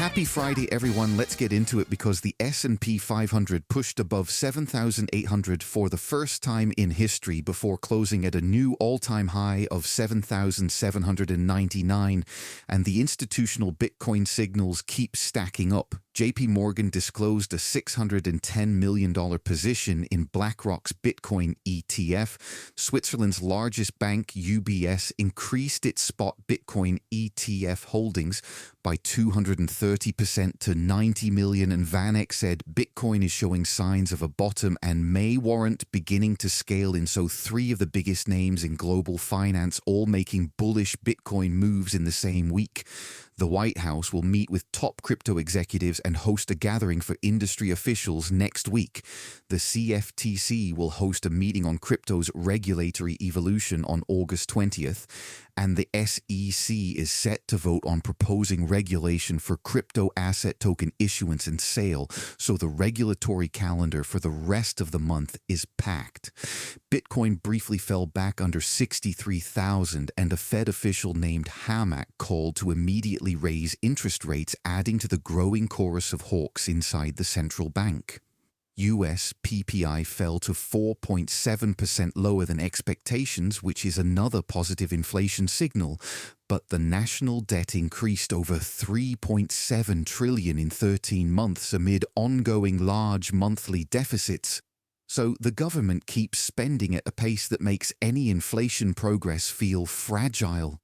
Happy Friday, everyone. Let's get into it because the S&P 500 pushed above 7,800 for the first time in history before closing at a new all-time high of 7,799, and the institutional Bitcoin signals keep stacking up. JPMorgan disclosed a $610 million position in BlackRock's Bitcoin ETF. Switzerland's largest bank, UBS, increased its spot Bitcoin ETF holdings by 230% to 90 million, and VanEck said Bitcoin is showing signs of a bottom and may warrant beginning to scale in. So three of the biggest names in global finance all making bullish Bitcoin moves in the same week. The White House will meet with top crypto executives and host a gathering for industry officials next week. The CFTC will host a meeting on crypto's regulatory evolution on August 20th, and the SEC is set to vote on proposing regulation for crypto asset token issuance and sale, so the regulatory calendar for the rest of the month is packed. Bitcoin briefly fell back under 63,000, and a Fed official named Hamack called to immediately raise interest rates, adding to the growing chorus of hawks inside the central bank. US PPI fell to 4.7% lower than expectations, which is another positive inflation signal, but the national debt increased over $3.7 trillion in 13 months amid ongoing large monthly deficits. So the government keeps spending at a pace that makes any inflation progress feel fragile.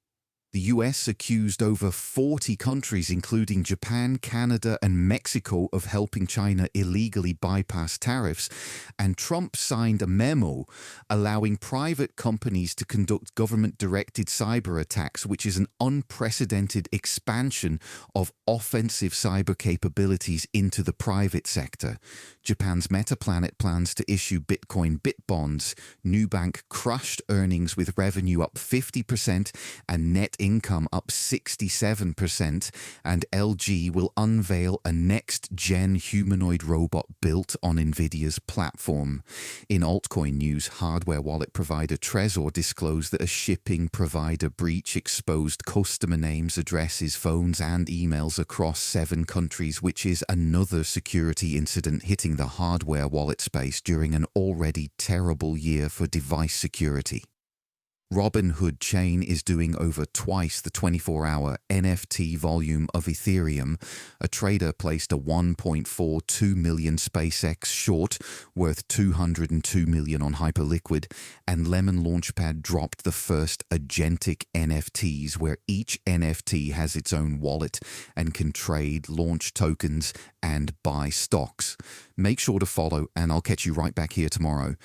The US accused over 40 countries, including Japan, Canada, and Mexico, of helping China illegally bypass tariffs, and Trump signed a memo allowing private companies to conduct government-directed cyber attacks, which is an unprecedented expansion of offensive cyber capabilities into the private sector. Japan's Metaplanet plans to issue Bitcoin Bitbonds. Nubank crushed earnings with revenue up 50% and net income up 67%, and LG will unveil a next-gen humanoid robot built on NVIDIA's platform. In altcoin news, hardware wallet provider Trezor disclosed that a shipping provider breach exposed customer names, addresses, phones, and emails across 7 countries, which is another security incident hitting the hardware wallet space during an already terrible year for device security. Robinhood Chain is doing over twice the 24-hour NFT volume of Ethereum. A trader placed a 1.42 million SpaceX short worth $202 million on Hyperliquid, and Lemon Launchpad dropped the first agentic NFTs, where each NFT has its own wallet and can trade, launch tokens, and buy stocks. Make sure to follow, and I'll catch you right back here tomorrow.